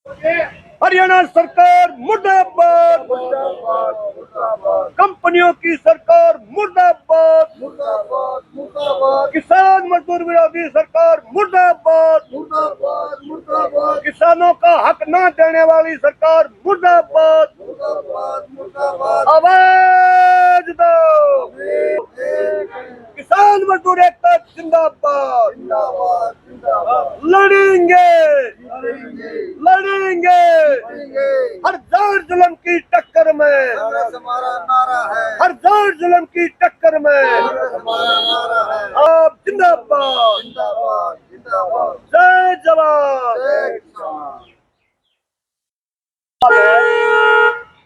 हरियाणा सरकार मुर्दाबाद, कंपनियों की सरकार मुर्दाबाद, किसान मजदूर विरोधी सरकार मुर्दाबाद, किसानों का हक न देने वाली सरकार मुर्दाबाद, आवाज दो, किसान मजदूर एकता जिंदाबाद, लड़ेंगे लड़ेंगे हर जोर जुल्म की टक्कर में, हर जोर जुल्म की टक्कर में आप जिंदाबाद, जय जवान।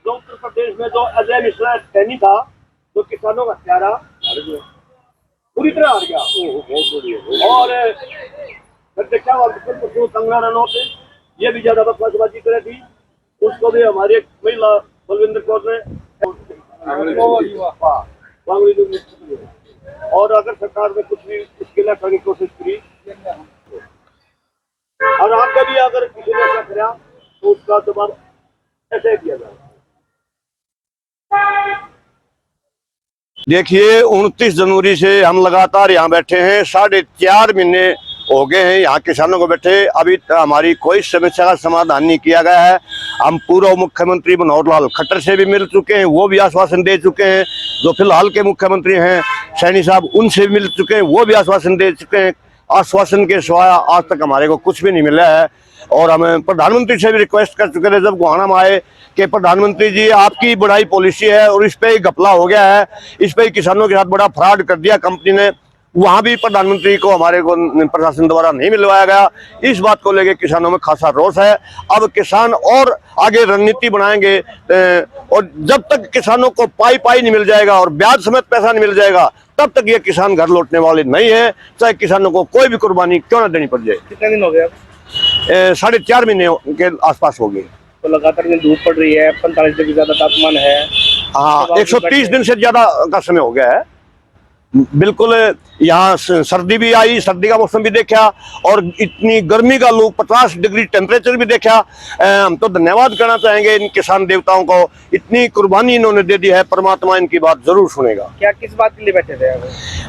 जो उत्तर प्रदेश में जो अजय मिश्रा सैनी था, जो किसानों का हत्यारा पूरी तरह हार गया। और देखा कंगना रनौत ये भी ज्यादा बकवासबाजी करे थी, उसको भी हमारी एक महिला बलविंदर कौर ने और अगर सरकार ने कुछ भी मुश्किल करने की कोशिश करी और आगे भी अगर किसी ने ऐसा करा तो उसका जवाब ऐसे दिया जाए। देखिए 29 जनवरी से हम लगातार यहाँ बैठे हैं, 4.5 महीने हो गए हैं यहाँ किसानों को बैठे। अभी हमारी कोई समस्या का समाधान नहीं किया गया है। हम पूर्व मुख्यमंत्री मनोहर लाल खट्टर से भी मिल चुके हैं, वो भी आश्वासन दे चुके हैं। जो फिलहाल के मुख्यमंत्री हैं सैनी साहब, उनसे भी मिल चुके हैं, वो भी आश्वासन दे चुके हैं। आश्वासन के सिवाय आज तक हमारे को कुछ भी नहीं मिला है। और हम प्रधानमंत्री से भी रिक्वेस्ट कर चुके थे जब गुहाना में आए कि प्रधानमंत्री जी आपकी बड़ाई पॉलिसी है और इस पे ही घपला हो गया है, इस पे ही किसानों के साथ बड़ा फ्रॉड कर दिया कंपनी ने। वहां भी प्रधानमंत्री को हमारे को प्रशासन द्वारा नहीं मिलवाया गया। इस बात को लेकर किसानों में खासा रोष है। अब किसान और आगे रणनीति बनाएंगे और जब तक किसानों को पाई नहीं मिल जाएगा और ब्याज समेत पैसा नहीं मिल जाएगा तब तक ये किसान घर लौटने वाले नहीं है, चाहे किसानों को कोई भी कुर्बानी क्यों ना देनी पड़ जाए। कितने दिन हो गए? 4.5 महीने के आसपास हो गए। तो लगातार धूप पड़ रही है, 45 डिग्री ज्यादा तापमान है। हाँ, 130 दिन से ज्यादा का समय हो गया है। बिल्कुल यहाँ सर्दी भी आई, सर्दी का मौसम भी देखा और इतनी गर्मी का लू 50 डिग्री टेम्परेचर भी देखा। हम तो धन्यवाद करना चाहेंगे इन किसान देवताओं को, इतनी कुर्बानी इन्होंने दे दी है। परमात्मा इनकी बात जरूर सुनेगा। क्या किस बात के लिए बैठे थे?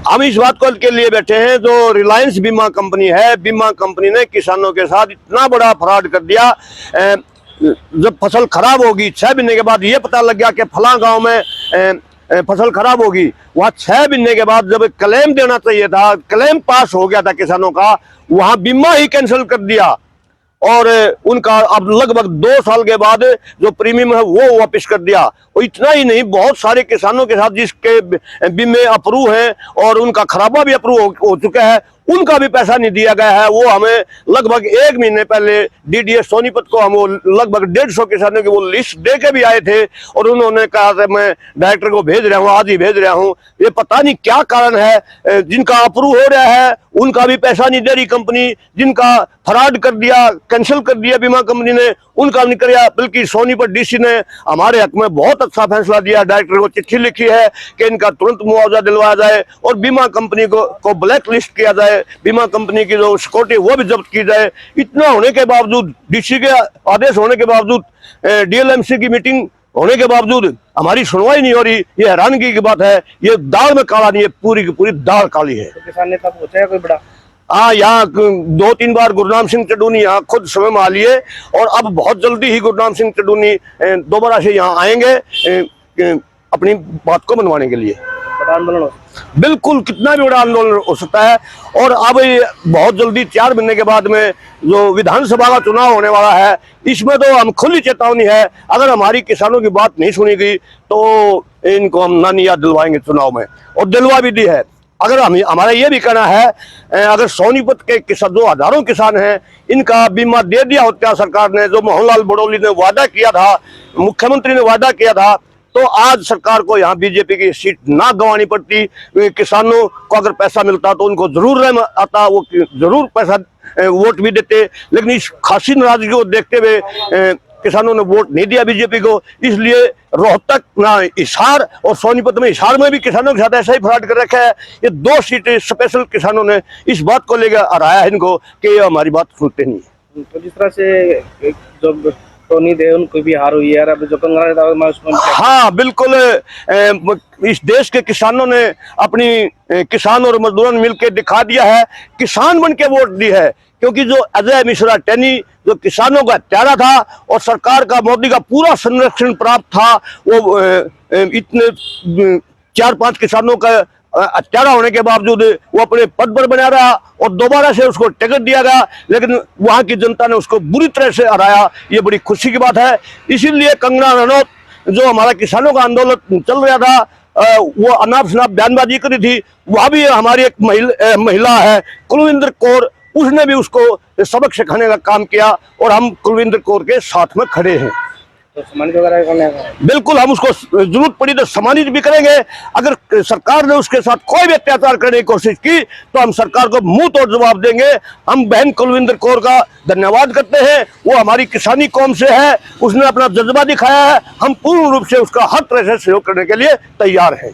हम इस बात के लिए बैठे हैं, जो रिलायंस बीमा कंपनी है, बीमा कंपनी ने किसानों के साथ इतना बड़ा फ्रॉड कर दिया। जब फसल खराब होगी 6 महीने के बाद ये पता लग गया कि फला गांव में फसल खराब होगी, वहां 6 महीने के बाद जब क्लेम देना चाहिए था, क्लेम पास हो गया था किसानों का, वहां बीमा ही कैंसिल कर दिया और उनका अब लगभग 2 साल के बाद जो प्रीमियम है वो वापस कर दिया। और इतना ही नहीं, बहुत सारे किसानों के साथ जिसके बीमे अप्रूव हैं और उनका खराबा भी अप्रूव हो चुका है, उनका भी पैसा नहीं दिया गया है। वो हमें लगभग 1 महीने पहले डीडीएस सोनीपत को हम वो लगभग 150 किसानों की वो लिस्ट दे के भी आए थे और उन्होंने कहा था मैं डायरेक्टर को भेज रहा हूँ, आज ही भेज रहा हूँ। ये पता नहीं क्या कारण है, जिनका अप्रूव हो रहा है उनका भी पैसा नहीं दे रही कंपनी, जिनका फ्रॉड कर दिया, कैंसिल कर दिया बीमा कंपनी ने, उनका नहीं किया। बल्कि सोनीपत डीसी ने हमारे हक में बहुत अच्छा फैसला दिया, डायरेक्टर को चिट्ठी लिखी है कि इनका तुरंत मुआवजा दिलवाया जाए और बीमा कंपनी को ब्लैक लिस्ट किया जाए, बीमा कंपनी की जो सिक्योरिटी वो भी जब्त की जाए। इतना होने के बावजूद, डीसी के आदेश होने के बावजूद, डीएलएमसी की मीटिंग होने के बावजूद हमारी सुनवाई नहीं हो रही। ये हैरानगी की बात है। ये दाल में काला नहीं है, पूरी की पूरी दाल काली है। तो किसान नेता पूछा है कोई बड़ा? हाँ, यहाँ 2-3 बार गुरनाम सिंह चडूनी यहाँ खुद समय में आ लिए और अब बहुत जल्दी ही गुरनाम सिंह चडूनी दोबारा से यहाँ आएंगे अपनी बात को मनवाने के लिए। बड़ा आंदोलन बिल्कुल, कितना भी बड़ा आंदोलन हो सकता है। और अब बहुत जल्दी 4 महीने के बाद में जो विधानसभा का चुनाव होने वाला है, इसमें तो हम खुली चेतावनी है, अगर हमारी किसानों की बात नहीं सुनी गई तो इनको हम नानी याद दिलवाएंगे चुनाव में, और दिलवा भी दी है। अगर हमारा ये भी कहना है, अगर सोनीपत के किसान जो हजारों किसान हैं, इनका बीमा दे दिया होता सरकार ने, जो मोहनलाल बड़ौली ने वादा किया था, मुख्यमंत्री ने वादा किया था, तो आज सरकार को यहाँ बीजेपी की सीट ना गंवानी पड़ती। किसानों को अगर पैसा मिलता तो उनको जरूर रहम आता, वो जरूर पैसा वोट भी देते। लेकिन इस खासी नाराजगी को देखते हुए किसानों ने वोट नहीं दिया बीजेपी को। इसलिए रोहतक ना हिसार और सोनीपत में, हिसार में भी किसानों के साथ ऐसा ही फ्रॉड कर रखा है। ये 2 सीटें स्पेशल किसानों ने इस बात को लेकर हराया है इनको कि ये हमारी बात सुनते नहीं है। तो जिस तरह से जब टोनी दे उनको भी हार हुई है और अब जो कंगना राणावत उसमें हाँ बिल्कुल, इस देश के किसानों ने अपनी किसान और मजदूरों ने मिलकर दिखा दिया है, किसान बन के वोट दी है। क्योंकि जो अजय मिश्रा टेनी जो किसानों का हत्यारा था और सरकार का मोदी का पूरा संरक्षण प्राप्त था, वो इतने 4-5 किसानों का हत्यारा होने के बावजूद वो अपने पद पर बना रहा और दोबारा से उसको टिकट दिया गया, लेकिन वहां की जनता ने उसको बुरी तरह से हराया। ये बड़ी खुशी की बात है। इसीलिए कंगना रनौत, जो हमारा किसानों का आंदोलन चल रहा था, वो अनाप शनाप बयानबाजी करी थी, वह भी हमारी एक महिला है कुलविंदर कौर, उसने भी उसको सबक सिखाने का काम किया और हम कुलविंदर कौर के साथ में खड़े हैं। तो सम्मानित वगैरह करने का बिल्कुल, हम उसको जरूरत पड़ी तो सम्मानित भी करेंगे। अगर सरकार ने उसके साथ कोई भी अत्याचार करने की कोशिश की तो हम सरकार को मुंह तोड़ जवाब देंगे। हम बहन कुलविंदर कौर का धन्यवाद करते हैं, वो हमारी किसानी कौम से है, उसने अपना जज्बा दिखाया है, हम पूर्ण रूप से उसका हर तरह से सहयोग करने के लिए तैयार हैं।